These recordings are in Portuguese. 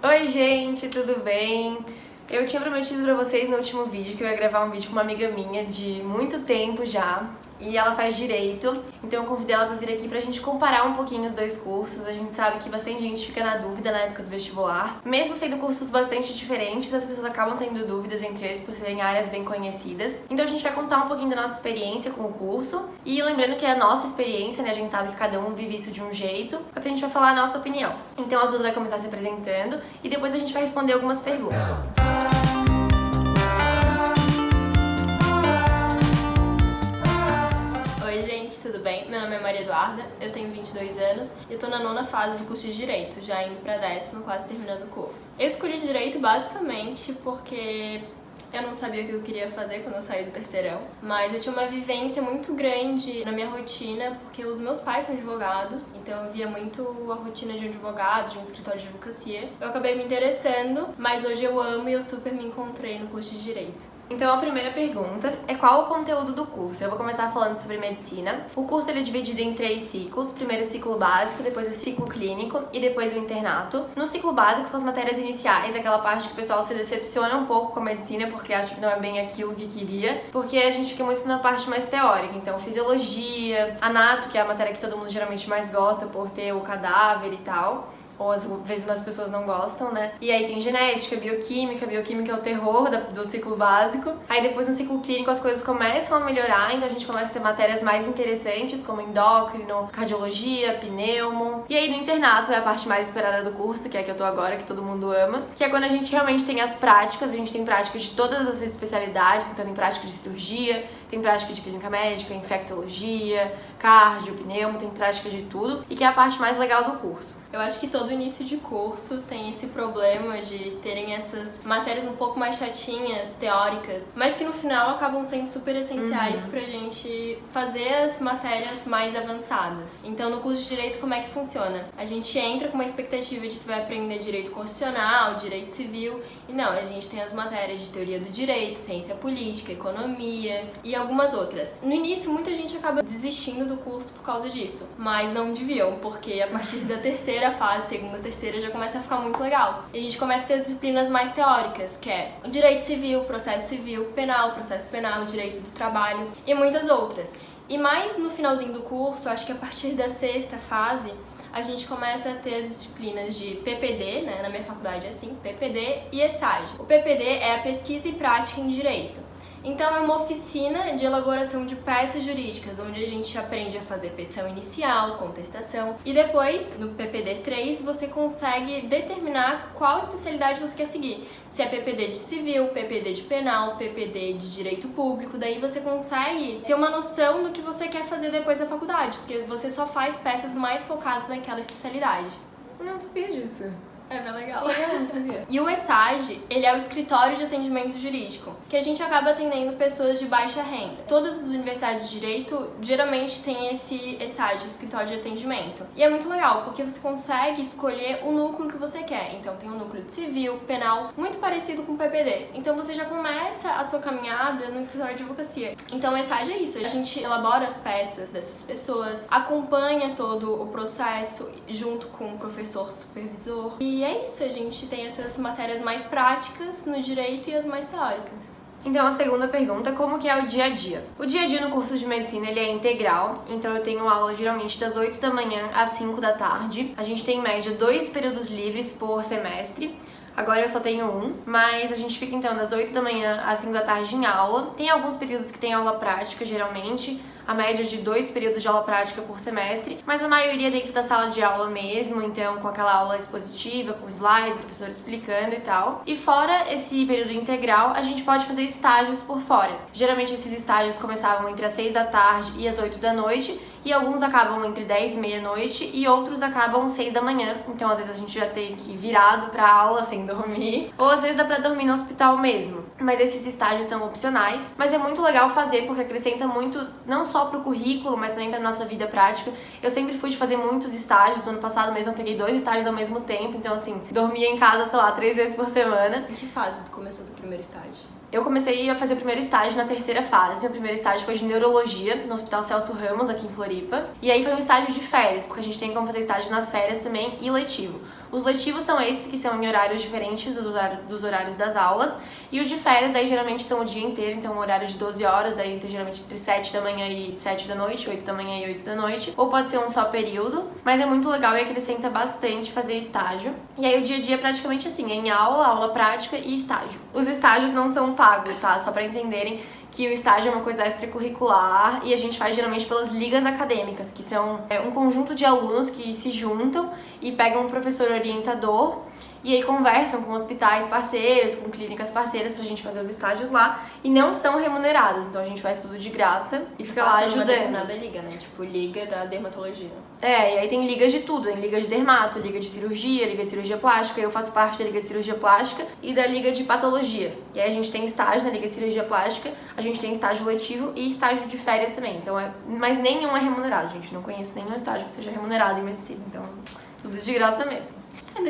Oi gente, tudo bem? Eu tinha prometido pra vocês no último vídeo que eu ia gravar um vídeo com uma amiga minha de muito tempo já, e ela faz direito, então eu convidei ela pra vir aqui pra gente comparar um pouquinho os dois cursos. A gente sabe que bastante gente fica na dúvida na época do vestibular. Mesmo sendo cursos bastante diferentes, as pessoas acabam tendo dúvidas entre eles por serem áreas bem conhecidas. Então a gente vai contar um pouquinho da nossa experiência com o curso, e lembrando que é a nossa experiência, né? A gente sabe que cada um vive isso de um jeito, mas a gente vai falar a nossa opinião. Então a Duda vai começar se apresentando e depois a gente vai responder algumas perguntas. Oi gente, tudo bem? Meu nome é Maria Eduarda, eu tenho 22 anos e eu tô na 9ª fase do curso de Direito, já indo pra 10ª, quase terminando o curso. Eu escolhi Direito basicamente porque eu não sabia o que eu queria fazer quando eu saí do terceirão, mas eu tinha uma vivência muito grande na minha rotina, porque os meus pais são advogados, então eu via muito a rotina de um advogado, de um escritório de advocacia. Eu acabei me interessando, mas hoje eu amo e eu super me encontrei no curso de Direito. Então a primeira pergunta é qual o conteúdo do curso. Eu vou começar falando sobre medicina. O curso ele é dividido em 3 ciclos. Primeiro o ciclo básico, depois o ciclo clínico e depois o internato. No ciclo básico são as matérias iniciais, aquela parte que o pessoal se decepciona um pouco com a medicina porque acha que não é bem aquilo que queria, porque a gente fica muito na parte mais teórica. Então fisiologia, anato, que é a matéria que todo mundo geralmente mais gosta por ter o cadáver e tal, ou às vezes as pessoas não gostam, né? E aí tem genética, bioquímica é o terror do ciclo básico. Aí depois no ciclo clínico as coisas começam a melhorar, então a gente começa a ter matérias mais interessantes, como endócrino, cardiologia, pneumo. E aí no internato é a parte mais esperada do curso, que é a que eu tô agora, que todo mundo ama, que é quando a gente realmente tem as práticas. A gente tem práticas de todas as especialidades, então tem prática de cirurgia, tem prática de clínica médica, infectologia, cardio, pneumo, tem prática de tudo, e que é a parte mais legal do curso. Eu acho que todo início de curso tem esse problema de terem essas matérias um pouco mais chatinhas, teóricas, mas que no final acabam sendo super essenciais pra gente fazer as matérias mais avançadas. Então no curso de Direito como é que funciona? A gente entra com uma expectativa de que vai aprender Direito Constitucional, Direito Civil, e não, a gente tem as matérias de Teoria do Direito, Ciência Política, Economia e algumas outras. No início muita gente acaba desistindo do curso por causa disso, mas não deviam, porque a partir da terceira fase, segunda, terceira, já começa a ficar muito legal. E a gente começa a ter as disciplinas mais teóricas, que é o direito civil, processo civil, penal, processo penal, direito do trabalho e muitas outras. E mais no finalzinho do curso, acho que a partir da 6ª fase, a gente começa a ter as disciplinas de PPD, né? Na minha faculdade é assim, PPD e ESAGE. O PPD é a pesquisa e prática em direito. Então é uma oficina de elaboração de peças jurídicas, onde a gente aprende a fazer petição inicial, contestação, e depois, no PPD 3, você consegue determinar qual especialidade você quer seguir. Se é PPD de civil, PPD de penal, PPD de direito público, daí você consegue ter uma noção do que você quer fazer depois da faculdade, porque você só faz peças mais focadas naquela especialidade. Não sabia disso. É bem legal. Não sabia. E o ESAGE, ele é o Escritório de Atendimento Jurídico, que a gente acaba atendendo pessoas de baixa renda. Todas as universidades de Direito geralmente têm esse ESAGE, Escritório de Atendimento. E é muito legal, porque você consegue escolher o núcleo que você quer. Então tem um núcleo de civil, penal, muito parecido com o PPD. Então você já começa a sua caminhada no escritório de advocacia. Então o ESAGE é isso, a gente elabora as peças dessas pessoas, acompanha todo o processo junto com o professor supervisor. E é isso, a gente tem essas matérias mais práticas no direito e as mais teóricas. Então a segunda pergunta, como que é o dia a dia? O dia a dia no curso de medicina ele é integral, então eu tenho aula geralmente das 8 da manhã às 5 da tarde. A gente tem em média 2 períodos livres por semestre. Agora eu só tenho um, mas a gente fica então das 8 da manhã às 5 da tarde em aula. Tem alguns períodos que tem aula prática, geralmente, a média de 2 períodos de aula prática por semestre, mas a maioria dentro da sala de aula mesmo, então com aquela aula expositiva, com slides, o professor explicando e tal. E fora esse período integral, a gente pode fazer estágios por fora. Geralmente esses estágios começavam entre as 6 da tarde e as 8 da noite, e alguns acabam entre 10 e meia-noite e outros acabam 6 da manhã, então às vezes a gente já tem que ir virado pra aula sem dormir, ou às vezes dá pra dormir no hospital mesmo. Mas esses estágios são opcionais, mas é muito legal fazer porque acrescenta muito, não só pro currículo, mas também pra nossa vida prática. Eu sempre fui de fazer muitos estágios, do ano passado mesmo eu peguei 2 estágios ao mesmo tempo, então assim, dormia em casa, sei lá, 3 vezes por semana. Em que fase tu começou teu primeiro estágio? Eu comecei a fazer o primeiro estágio na terceira fase. Meu primeiro estágio foi de neurologia no Hospital Celso Ramos, aqui em Floripa. E aí foi um estágio de férias, porque a gente tem como fazer estágio nas férias também e letivo. Os letivos são esses que são em horários diferentes dos horários das aulas. E os de férias, daí geralmente são o dia inteiro, então um horário de 12 horas, daí geralmente entre 7 da manhã e 7 da noite, 8 da manhã e 8 da noite. Ou pode ser um só período, mas é muito legal e acrescenta bastante fazer estágio. E aí o dia a dia é praticamente assim, é em aula, aula prática e estágio. Os estágios não são pagos, tá? Só pra entenderem que o estágio é uma coisa extracurricular e a gente faz geralmente pelas ligas acadêmicas, que são um conjunto de alunos que se juntam e pegam um professor orientador e aí conversam com hospitais parceiros, com clínicas parceiras pra gente fazer os estágios lá e não são remunerados, então a gente faz tudo de graça e fica lá ajudando. Uma determinada liga, né? Tipo, liga da dermatologia. E aí tem ligas de tudo, tem liga de dermato, liga de cirurgia plástica, eu faço parte da liga de cirurgia plástica e da liga de patologia. E aí a gente tem estágio na liga de cirurgia plástica, a gente tem estágio letivo e estágio de férias também, então mas nenhum é remunerado, gente, não conheço nenhum estágio que seja remunerado em medicina, então tudo de graça mesmo.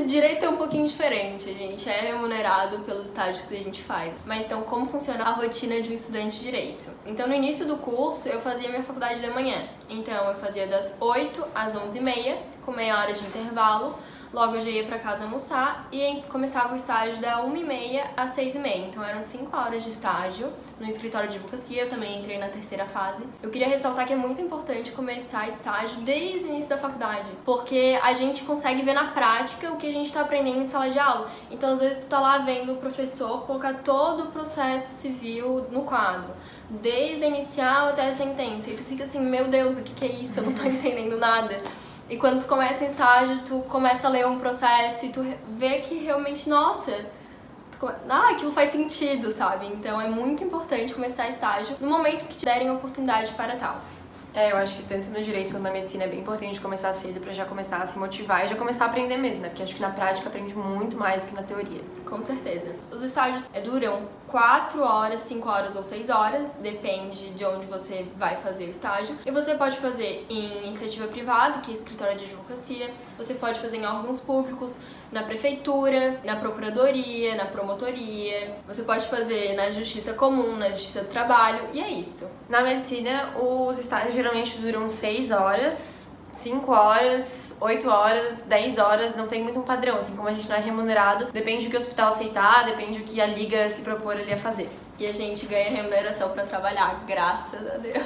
Direito é um pouquinho diferente, gente. É remunerado pelos estágios que a gente faz. Mas então, como funciona a rotina de um estudante de direito? Então, no início do curso, eu fazia minha faculdade da manhã. Então, eu fazia das 8 às 11h30, com meia hora de intervalo. Logo eu já ia pra casa almoçar e começava o estágio da 1h30 às 6h30. Então eram 5 horas de estágio no escritório de advocacia, eu também entrei na terceira fase. Eu queria ressaltar que é muito importante começar estágio desde o início da faculdade, porque a gente consegue ver na prática o que a gente tá aprendendo em sala de aula. Então às vezes tu tá lá vendo o professor colocar todo o processo civil no quadro, desde a inicial até a sentença, e tu fica assim, meu Deus, o que é isso? Eu não tô entendendo nada. E quando tu começa um estágio, tu começa a ler um processo e tu vê que realmente, nossa, aquilo faz sentido, sabe? Então é muito importante começar estágio no momento que te derem oportunidade para tal. Eu acho que tanto no direito quanto na medicina é bem importante começar cedo pra já começar a se motivar e já começar a aprender mesmo, né? Porque acho que na prática aprende muito mais do que na teoria. Com certeza. Os estágios duram 4 horas, 5 horas ou 6 horas, depende de onde você vai fazer o estágio. E você pode fazer em iniciativa privada, que é escritório de advocacia, você pode fazer em órgãos públicos, na prefeitura, na procuradoria, na promotoria, você pode fazer na justiça comum, na justiça do trabalho, e é isso. Na medicina, os estágios geralmente duram 6 horas, 5 horas, 8 horas, 10 horas, não tem muito um padrão, assim como a gente não é remunerado, depende do que o hospital aceitar, depende do que a liga se propor ali a fazer. E a gente ganha remuneração pra trabalhar, graças a Deus.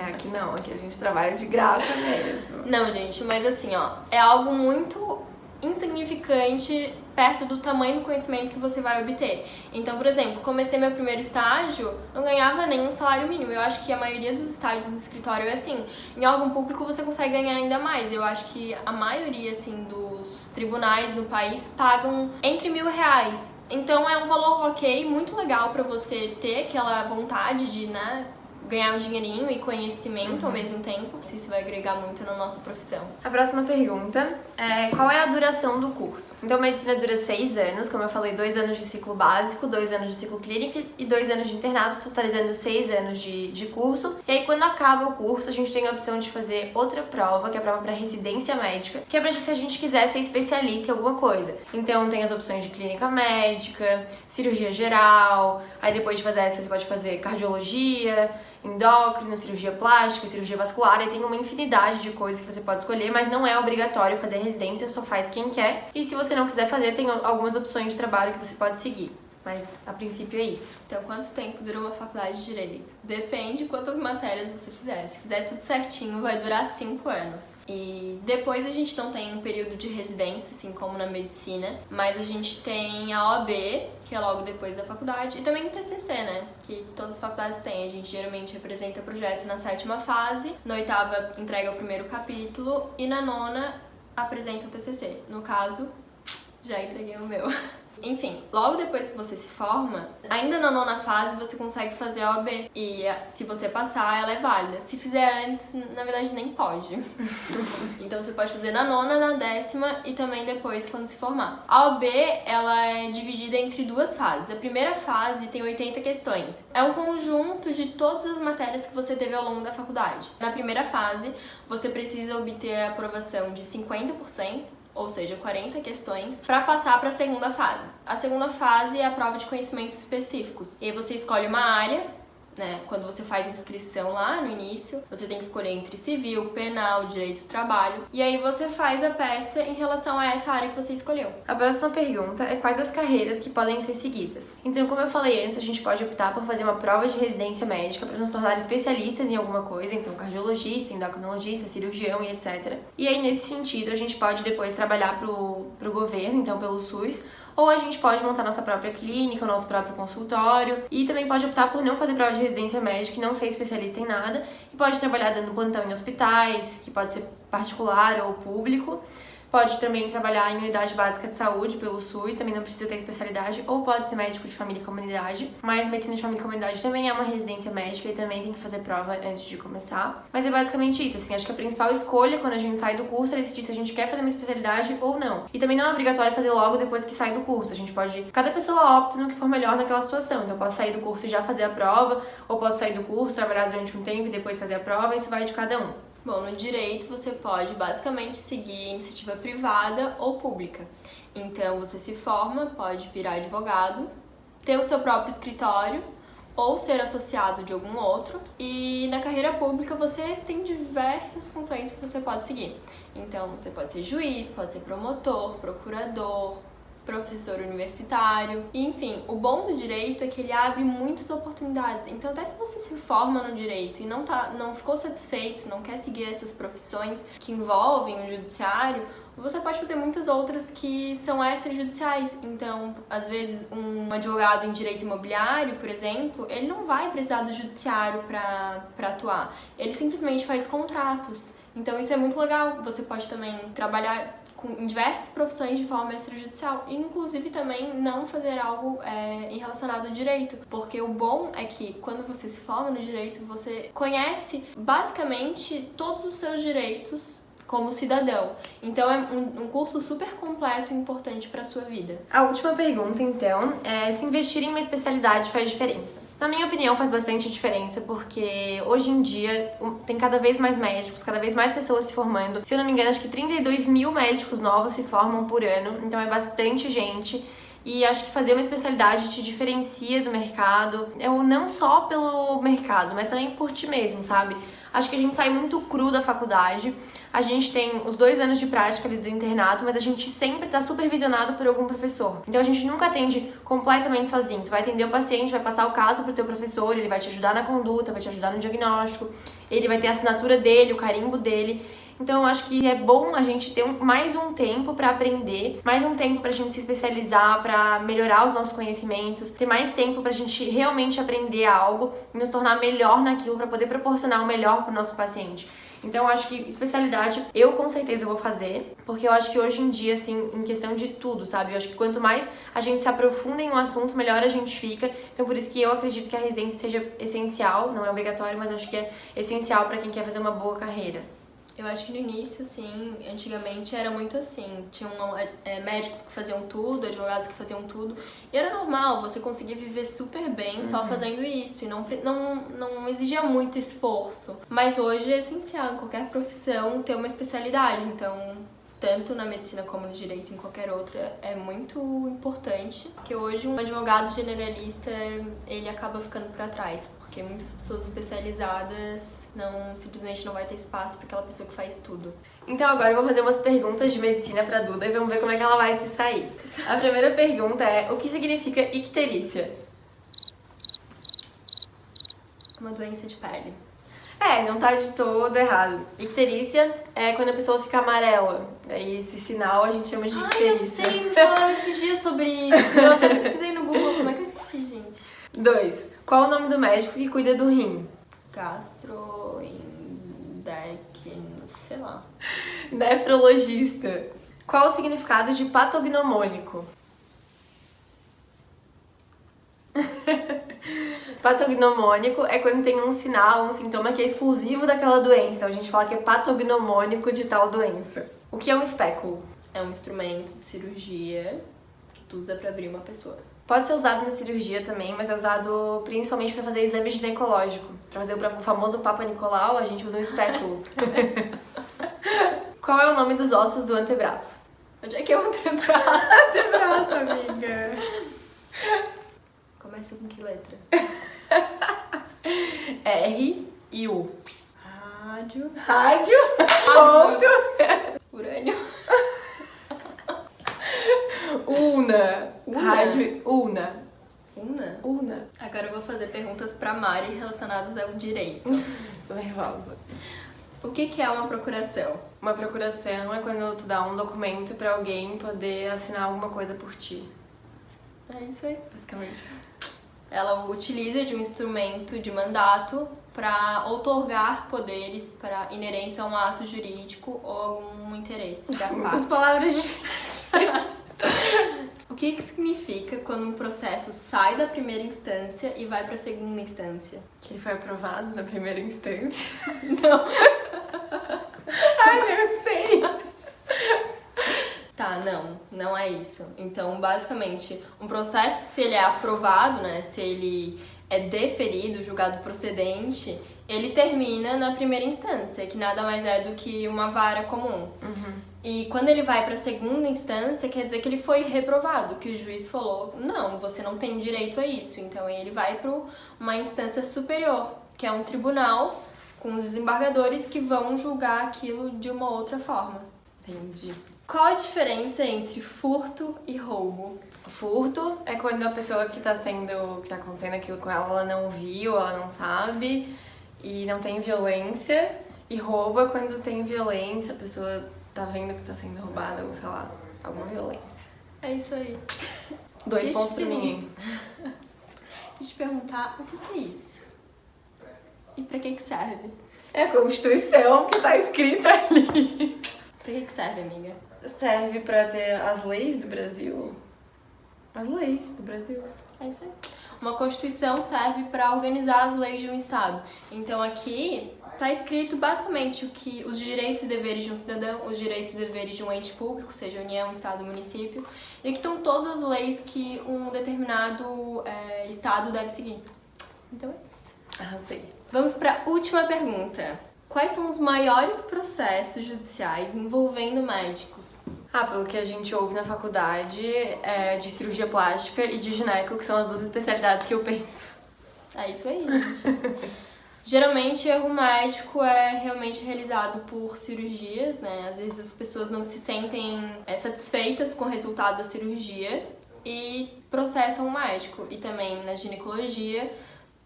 Aqui não, aqui a gente trabalha de graça mesmo. Não, gente, mas assim, ó, é algo muito insignificante perto do tamanho do conhecimento que você vai obter. Então, por exemplo, comecei meu primeiro estágio, não ganhava nem um salário mínimo. Eu acho que a maioria dos estágios no escritório é assim. Em órgão público você consegue ganhar ainda mais. Eu acho que a maioria, assim, dos tribunais no país pagam entre R$1.000. Então é um valor ok, muito legal pra você ter aquela vontade de, né, ganhar um dinheirinho e conhecimento ao mesmo tempo. Isso vai agregar muito na nossa profissão. A próxima pergunta é: qual é a duração do curso? Então, medicina dura 6 anos, como eu falei, 2 anos de ciclo básico, 2 anos de ciclo clínico e 2 anos de internato, totalizando 6 anos de curso. E aí, quando acaba o curso, a gente tem a opção de fazer outra prova, que é a prova para residência médica, que é pra se a gente quiser ser especialista em alguma coisa. Então, tem as opções de clínica médica, cirurgia geral, aí depois de fazer essa, você pode fazer cardiologia, endócrino, cirurgia plástica, cirurgia vascular, e tem uma infinidade de coisas que você pode escolher, mas não é obrigatório fazer residência, só faz quem quer. E se você não quiser fazer, tem algumas opções de trabalho que você pode seguir. Mas, a princípio, é isso. Então, quanto tempo dura uma faculdade de Direito? Depende de quantas matérias você fizer. Se fizer tudo certinho, vai durar 5 anos. E depois a gente não tem um período de residência, assim como na medicina, mas a gente tem a OAB, que é logo depois da faculdade, e também o TCC, né? Que todas as faculdades têm. A gente geralmente representa o projeto na 7ª fase, na 8ª entrega o primeiro capítulo e na 9ª apresenta o TCC. No caso, já entreguei o meu. Enfim, logo depois que você se forma, ainda na 9ª fase você consegue fazer a OAB. E se você passar, ela é válida. Se fizer antes, na verdade nem pode. Então você pode fazer na 9ª, na 10ª e também depois quando se formar. A OAB, ela é dividida entre 2 fases. A primeira fase tem 80 questões. É um conjunto de todas as matérias que você teve ao longo da faculdade. Na primeira fase, você precisa obter a aprovação de 50%. ou seja, 40 questões, para passar para a segunda fase. A segunda fase é a prova de conhecimentos específicos. E aí você escolhe uma área, né? Quando você faz inscrição lá no início, você tem que escolher entre civil, penal, direito do trabalho, e aí você faz a peça em relação a essa área que você escolheu. A próxima pergunta é quais as carreiras que podem ser seguidas. Então, como eu falei antes, a gente pode optar por fazer uma prova de residência médica para nos tornar especialistas em alguma coisa, então cardiologista, endocrinologista, cirurgião e etc. E aí, nesse sentido, a gente pode depois trabalhar pro governo, então pelo SUS, ou a gente pode montar nossa própria clínica, o nosso próprio consultório, e também pode optar por não fazer prova de residência médica e não ser especialista em nada, e pode trabalhar dando plantão em hospitais, que pode ser particular ou público. Pode também trabalhar em unidade básica de saúde pelo SUS, também não precisa ter especialidade, ou pode ser médico de família e comunidade, mas medicina de família e comunidade também é uma residência médica e também tem que fazer prova antes de começar. Mas é basicamente isso, assim, acho que a principal escolha quando a gente sai do curso é decidir se a gente quer fazer uma especialidade ou não. E também não é obrigatório fazer logo depois que sai do curso, a gente pode, cada pessoa opta no que for melhor naquela situação, então eu posso sair do curso e já fazer a prova, ou posso sair do curso, trabalhar durante um tempo e depois fazer a prova, isso vai de cada um. Bom, no direito você pode basicamente seguir iniciativa privada ou pública. Então você se forma, pode virar advogado, ter o seu próprio escritório ou ser associado de algum outro. E na carreira pública você tem diversas funções que você pode seguir. Então você pode ser juiz, pode ser promotor, procurador, professor universitário, enfim, o bom do direito é que ele abre muitas oportunidades. Então, até se você se forma no direito e não ficou satisfeito, não quer seguir essas profissões que envolvem o judiciário, você pode fazer muitas outras que são extrajudiciais. Então, às vezes, um advogado em direito imobiliário, por exemplo, ele não vai precisar do judiciário para atuar. Ele simplesmente faz contratos. Então, isso é muito legal. Você pode também trabalhar em diversas profissões de forma extrajudicial, e inclusive também não fazer algo relacionado ao direito, porque o bom é que quando você se forma no direito, você conhece basicamente todos os seus direitos como cidadão. Então é um curso super completo e importante para a sua vida. A última pergunta, então, é se investir em uma especialidade faz diferença. Na minha opinião, faz bastante diferença, porque hoje em dia tem cada vez mais médicos, cada vez mais pessoas se formando. Se eu não me engano, acho que 32 mil médicos novos se formam por ano, então é bastante gente. E acho que fazer uma especialidade te diferencia do mercado, não só pelo mercado, mas também por ti mesmo, sabe? Acho que a gente sai muito cru da faculdade, a gente tem os 2 anos de prática ali do internato, mas a gente sempre tá supervisionado por algum professor. Então a gente nunca atende completamente sozinho. Tu vai atender o paciente, vai passar o caso pro teu professor, ele vai te ajudar na conduta, vai te ajudar no diagnóstico, ele vai ter a assinatura dele, o carimbo dele. Então eu acho que é bom a gente ter mais um tempo para aprender, mais um tempo pra gente se especializar, para melhorar os nossos conhecimentos, ter mais tempo pra gente realmente aprender algo e nos tornar melhor naquilo para poder proporcionar o melhor pro nosso paciente. Então eu acho que especialidade eu com certeza vou fazer, porque eu acho que hoje em dia, assim, em questão de tudo, sabe? Eu acho que quanto mais a gente se aprofunda em um assunto, melhor a gente fica. Então por isso que eu acredito que a residência seja essencial, não é obrigatório, mas eu acho que é essencial para quem quer fazer uma boa carreira. Eu acho que no início, assim, antigamente era muito assim. Tinham médicos que faziam tudo, advogados que faziam tudo. E era normal, você conseguia viver super bem só fazendo isso. E não exigia muito esforço. Mas hoje é essencial em qualquer profissão ter uma especialidade. Então, tanto na medicina como no direito, em qualquer outra, é muito importante. Porque hoje um advogado generalista, ele acaba ficando para trás. Porque muitas pessoas especializadas simplesmente não vai ter espaço para aquela pessoa que faz tudo. Então agora eu vou fazer umas perguntas de medicina pra Duda e vamos ver como é que ela vai se sair. A primeira pergunta é: o que significa icterícia? Uma doença de pele. Não tá de todo errado. Icterícia é quando a pessoa fica amarela. Daí esse sinal a gente chama de icterícia. Eu sei, me falaram esses dias sobre isso. Eu até pesquisei no Google, como é que eu esqueci, gente? 2. Qual o nome do médico que cuida do rim? Sei lá. Nefrologista. Qual o significado de patognomônico? Patognomônico é quando tem um sinal, um sintoma que é exclusivo daquela doença. Então a gente fala que é patognomônico de tal doença. O que é um espéculo? É um instrumento de cirurgia que tu usa pra abrir uma pessoa. Pode ser usado na cirurgia também, mas é usado principalmente para fazer exame ginecológico. Para fazer o famoso Papa Nicolau, a gente usa um espéculo. Qual é o nome dos ossos do antebraço? Onde é que é o antebraço? Antebraço, amiga. Começa com que letra? R e U. Rádio. Rádio. Ponto. Urânio. Una. Una? Rádio. Una. Una? Una. Agora eu vou fazer perguntas pra Mari relacionadas ao direito. Tô nervosa. O que é uma procuração? Uma procuração é quando tu dá um documento pra alguém poder assinar alguma coisa por ti. É isso aí. Basicamente isso. Ela utiliza de um instrumento de mandato para outorgar poderes inerentes a um ato jurídico ou algum interesse da Muitas parte. palavras difíceis. O que significa quando um processo sai da primeira instância e vai para a segunda instância? Que ele foi aprovado na primeira instância. Não. Ai, eu sei. Tá, não é isso. Então, basicamente, um processo, se ele é aprovado, né, se ele é deferido, julgado procedente, ele termina na primeira instância, que nada mais é do que uma vara comum. E quando ele vai para a segunda instância, quer dizer que ele foi reprovado, que o juiz falou, não, você não tem direito a isso. Então ele vai para uma instância superior, que é um tribunal com os desembargadores que vão julgar aquilo de uma outra forma. Entendi. Qual a diferença entre furto e roubo? Furto é quando a pessoa que tá acontecendo aquilo com ela não viu, ela não sabe e não tem violência. E roubo é quando tem violência, a pessoa tá vendo que tá sendo roubada ou sei lá, alguma violência. É isso aí. 2 pontos pra mim, hein? Deixa eu te perguntar, o que é isso? E pra que serve? É a Constituição que tá escrito ali. Pra que serve, amiga? Serve pra ter as leis do Brasil. As leis do Brasil. É isso aí. Uma Constituição serve para organizar as leis de um Estado. Então aqui tá escrito basicamente os direitos e deveres de um cidadão, os direitos e deveres de um ente público, seja União, Estado, Município. E aqui estão todas as leis que um determinado Estado deve seguir. Então é isso. Arrasei. Vamos para a última pergunta. Quais são os maiores processos judiciais envolvendo médicos? Pelo que a gente ouve na faculdade, é de cirurgia plástica e de gineco, que são as 2 especialidades que eu penso. É isso aí, gente. Geralmente, erro médico é realmente realizado por cirurgias, né? Às vezes as pessoas não se sentem satisfeitas com o resultado da cirurgia e processam o médico. E também na ginecologia,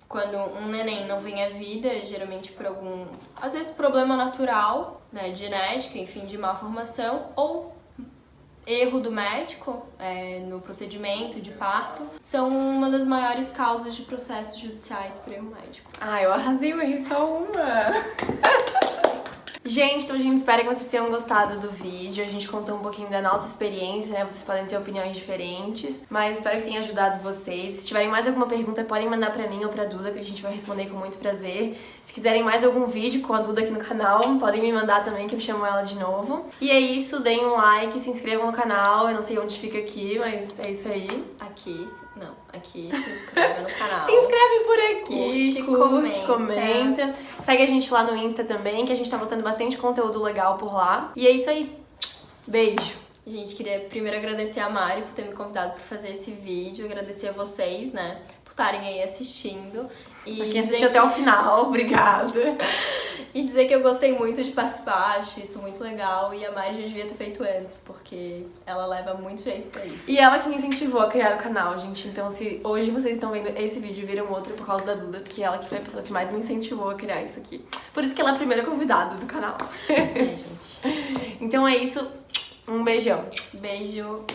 quando um neném não vem à vida, geralmente por algum, às vezes, problema natural, né, de genética, enfim, de malformação, ou erro do médico no procedimento de parto, são uma das maiores causas de processos judiciais por erro médico. Eu arrasei, eu errei só uma. Gente, então a gente espera que vocês tenham gostado do vídeo. A gente contou um pouquinho da nossa experiência, né? Vocês podem ter opiniões diferentes, mas espero que tenha ajudado vocês. Se tiverem mais alguma pergunta, podem mandar pra mim ou pra Duda, que a gente vai responder com muito prazer. Se quiserem mais algum vídeo com a Duda aqui no canal, podem me mandar também, que eu chamo ela de novo. E é isso, deem um like, se inscrevam no canal. Eu não sei onde fica aqui, mas é isso aí. Aqui se inscreva no canal. Se inscreve por aqui, curte, comenta. Segue a gente lá no Insta também, que a gente tá postando bastante conteúdo legal por lá. E é isso aí. Beijo. Gente, queria primeiro agradecer a Mari por ter me convidado para fazer esse vídeo, agradecer a vocês, né, por estarem aí assistindo. E quem assistiu até o final, obrigada. E dizer que eu gostei muito de participar, acho isso muito legal. E a Mari já devia ter feito antes, porque ela leva muito jeito pra isso. E ela que me incentivou a criar o canal, gente. Então, se hoje vocês estão vendo esse vídeo e viram outro por causa da Duda, porque ela que foi a pessoa que mais me incentivou a criar isso aqui. Por isso que ela é a primeira convidada do canal. É, gente. Então é isso. Um beijão. Beijo.